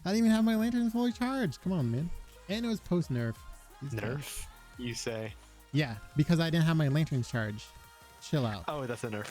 I didn't even have my lantern fully charged. Come on, man. And it was post nerf. Nerf, you say? Yeah, because I didn't have my lanterns charged. Chill out. Oh, that's a nerf.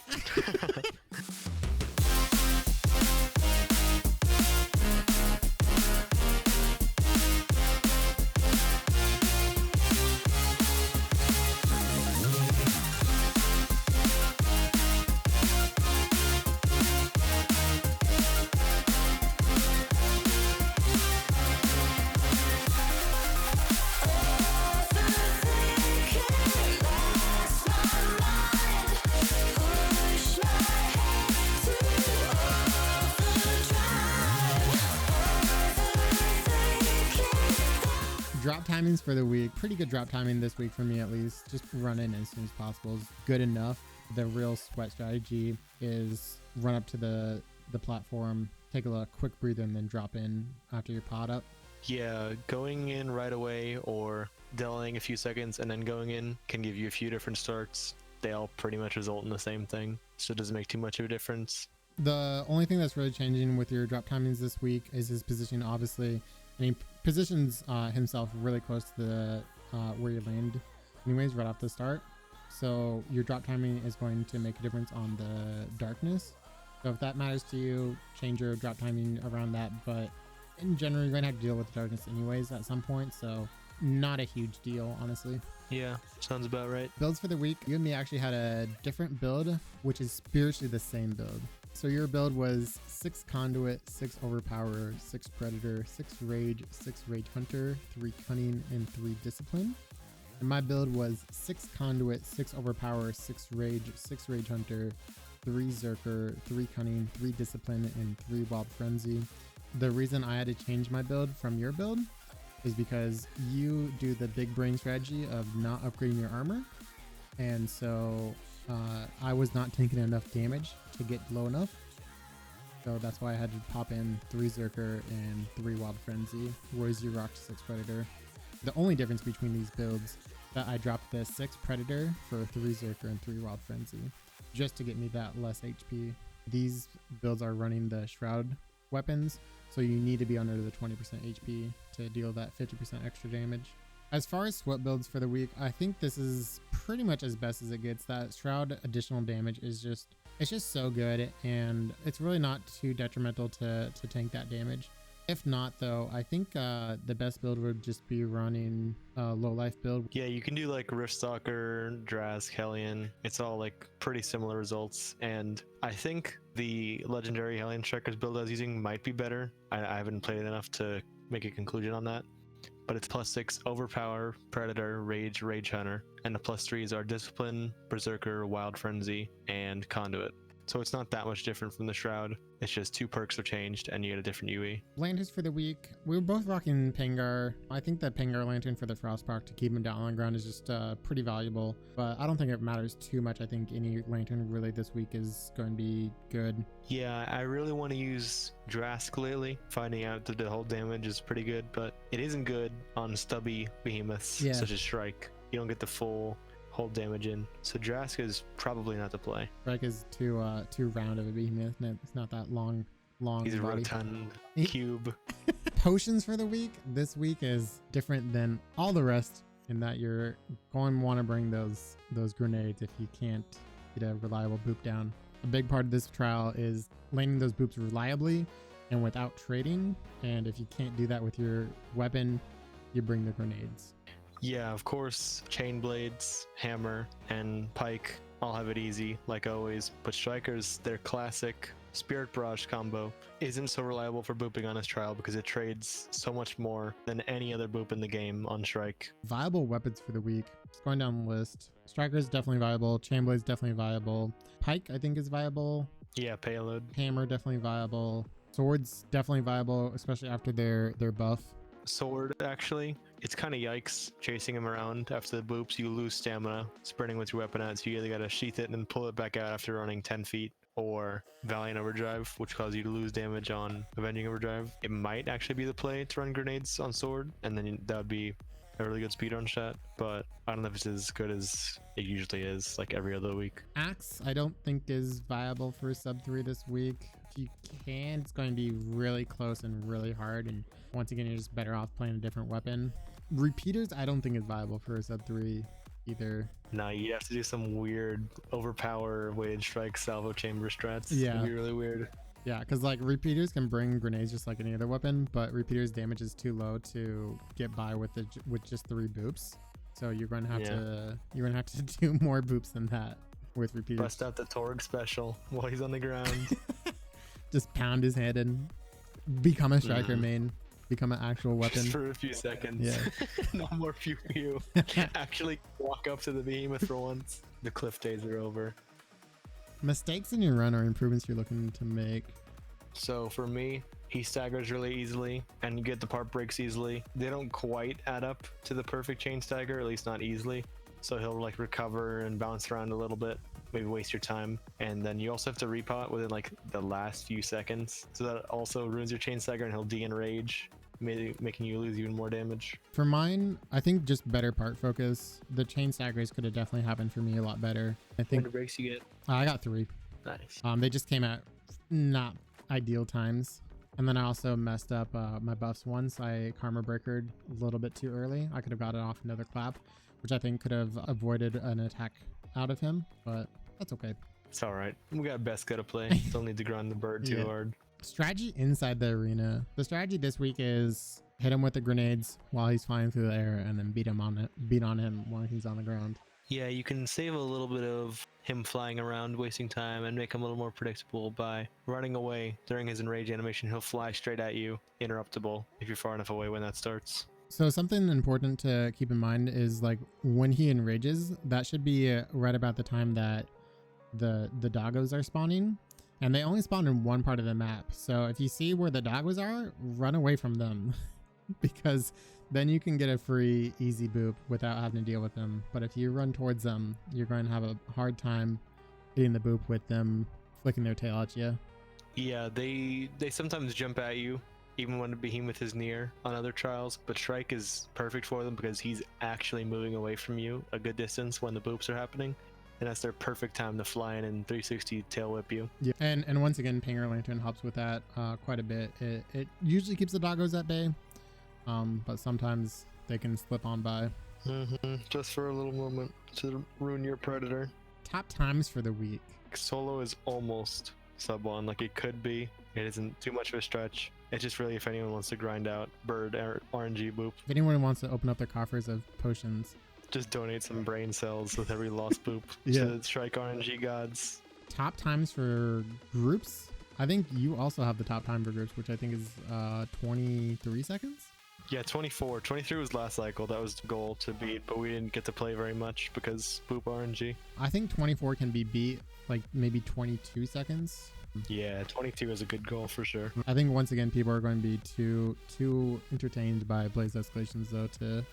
Drop timings for the week. Pretty good drop timing this week for me, at least. Just run in as soon as possible is good enough. The real sweat strategy is run up to the platform, take a quick breather, and then drop in after your pod up. Yeah, going in right away or delaying a few seconds and then going in can give you a few different starts. They all pretty much result in the same thing, so it doesn't make too much of a difference. The only thing that's really changing with your drop timings this week is his positioning, obviously. And he positions himself really close to the where you land anyways right off the start. So your drop timing is going to make a difference on the darkness. So if that matters to you, change your drop timing around that. But in general, you're going to have to deal with the darkness anyways at some point. So not a huge deal, honestly. Yeah, sounds about right. Builds for the week. You and me actually had a different build, which is spiritually the same build. So your build was 6 Conduit, 6 Overpower, 6 Predator, 6 Rage, 6 Rage Hunter, 3 Cunning, and 3 Discipline. And my build was 6 Conduit, 6 Overpower, 6 Rage, 6 Rage Hunter, 3 Zerker, 3 Cunning, 3 Discipline, and 3 Wild Frenzy. The reason I had to change my build from your build is because you do the big brain strategy of not upgrading your armor. And so I was not taking enough damage to get low enough. So that's why I had to pop in 3 Zerker and 3 Wild Frenzy, whereas you rocked 6 Predator. The only difference between these builds that I dropped the 6 Predator for 3 Zerker and 3 Wild Frenzy, just to get me that less HP. These builds are running the Shroud weapons, so you need to be under the 20% HP to deal that 50% extra damage. As far as sweat builds for the week, I think this is pretty much as best as it gets. That Shroud additional damage is just so good, and it's really not too detrimental to tank that damage. If not, though, I think the best build would just be running a low life build. Yeah, you can do like Riftstalker, Drazk, Hellion. It's all like pretty similar results, and I think the legendary Hellion Striker's build I was using might be better. I haven't played it enough to make a conclusion on that. But it's +6 Overpower, Predator, Rage, Rage Hunter, and the +3s are Discipline, Berserker, Wild Frenzy, and Conduit. So it's not that much different from the Shroud. It's just 2 perks are changed and you get a different UE. Lanterns for the week. We were both rocking Pangar. I think the Pangar lantern for the Frost proc to keep him down on the ground is just pretty valuable. But I don't think it matters too much. I think any lantern really this week is going to be good. Yeah, I really want to use Drazk lately. Finding out that the whole damage is pretty good, but it isn't good on stubby behemoths such as Shrike. You don't get the full hold damage in, so Drazk is probably not the play. Shrike is too round of a behemoth. It's not that long. He's a body. rotund cube. Potions for the week. This week is different than all the rest in that you're going to want to bring those grenades if you can't get a reliable boop down. A big part of this trial is landing those boops reliably and without trading. And if you can't do that with your weapon, you bring the grenades. Yeah, of course, chain blades, hammer, and pike all have it easy, like always, but strikers, their classic Spirit Barrage combo isn't so reliable for booping on this trial because it trades so much more than any other boop in the game on Shrike. Viable weapons for the week. Just going down the list. Striker is definitely viable. Chain blade is definitely viable. Pike, I think, is viable. Yeah, payload. Hammer, definitely viable. Swords, definitely viable, especially after their buff. Sword, actually, it's kind of yikes chasing him around after the boops. You lose stamina sprinting with your weapon out, so you either gotta sheath it and then pull it back out after running 10 feet, or Valiant Overdrive, which causes you to lose damage on Avenging Overdrive. It might actually be the play to run grenades on sword, and then that would be a really good speedrun stat, but I don't know if it's as good as it usually is, like every other week. Axe, I don't think is viable for sub 3 this week. If you can, it's going to be really close and really hard. And once again, you're just better off playing a different weapon. Repeaters, I don't think is viable for a sub 3 either. Nah, you have to do some weird overpower weighted strike salvo chamber strats. Yeah. It'd be really weird. Yeah, because like repeaters can bring grenades just like any other weapon, but repeaters damage is too low to get by with just 3 boops. So you're going to have to do more boops than that with repeaters. Bust out the Torg special while he's on the ground. Just pound his head and become a striker main. Become an actual weapon. Just for a few seconds. Yeah. No more pew pew. Actually walk up to the behemoth for once. The cliff days are over. Mistakes in your run or improvements you're looking to make. So for me, he staggers really easily and you get the part breaks easily. They don't quite add up to the perfect chain stagger, at least not easily. So he'll like recover and bounce around a little bit, maybe waste your time. And then you also have to repot within like the last few seconds. So that also ruins your chain stagger and he'll de-enrage, making you lose even more damage. For mine, I think just better part focus. The chain staggers could have definitely happened for me a lot better. I think What breaks you get? I got 3. Nice. They just came at not ideal times. And then I also messed up my buffs once. I karma breakered a little bit too early. I could have gotten off another clap, which I think could have avoided an attack out of him, but that's okay. It's all right. We got Beska to play. Don't need to grind the bird too Yeah. hard. Strategy inside the arena. The strategy this week is hit him with the grenades while he's flying through the air, and then beat on him while he's on the ground. Yeah, you can save a little bit of him flying around, wasting time, and make him a little more predictable by running away during his enrage animation. He'll fly straight at you, interruptible, if you're far enough away when that starts. So something important to keep in mind is like when he enrages, that should be right about the time that the doggos are spawning, and they only spawn in one part of the map. So if you see where the doggos are, run away from them because then you can get a free easy boop without having to deal with them. But if you run towards them, you're going to have a hard time getting the boop with them flicking their tail at you. Yeah, they sometimes jump at you, even when the behemoth is near on other trials, but Shrike is perfect for them because he's actually moving away from you a good distance when the boops are happening, and that's their perfect time to fly in and 360 tail whip you. Yeah, and once again, Pinger Lantern helps with that quite a bit. It usually keeps the doggos at bay, but sometimes they can slip on by. Just for a little moment to ruin your predator. Top times for the week. Solo is almost sub 1, like it could be. It isn't too much of a stretch. It's just really if anyone wants to grind out bird or RNG boop. If anyone wants to open up their coffers of potions, Just donate some brain cells with every lost boop Yeah. to the Shrike RNG gods. top times for groups. I think you also have the top time for groups, which I think is 23 seconds. Yeah, 24. 23 was last cycle. That was the goal to beat, but we didn't get to play very much because boop RNG. I think 24 can be beat like maybe 22 seconds. Yeah, 22 is a good goal for sure. I think once again people are going to be too entertained by Blaze escalations though to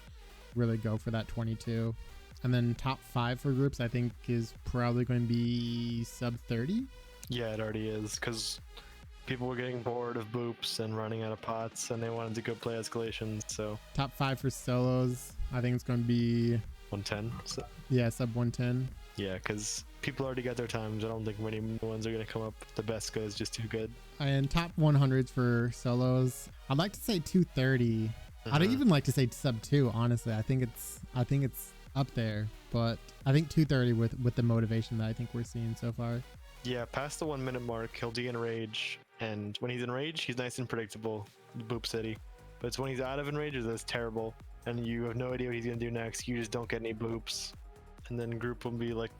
really go for that 22. And then top 5 for groups I think is probably going to be sub 30. Yeah, it already is because people were getting bored of boops and running out of pots and they wanted to go play escalations, so Top 5 for solos I think it's going to be 110. So, yeah, sub 110. yeah, because people already got their times. I don't think many new ones are going to come up. The best is just too good. And top 100s for solos I'd like to say 230. I don't even like to say sub 2, honestly. I think it's up there, but I think 230 with the motivation that I think we're seeing so far. Yeah, past the 1 minute mark, he'll de-enrage, and when he's enraged, he's nice and predictable, Boop City. But it's when he's out of enrage that's terrible, and you have no idea what he's gonna do next. You just don't get any boops, and then group will be like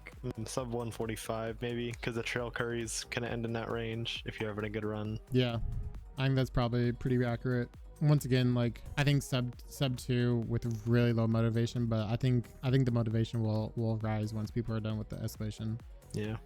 sub 145 maybe, because the trail curries can end in that range if you're having a good run. Yeah, I think that's probably pretty accurate. Once again, like I think sub 2 with really low motivation, but I think the motivation will rise once people are done with the escalation. Yeah.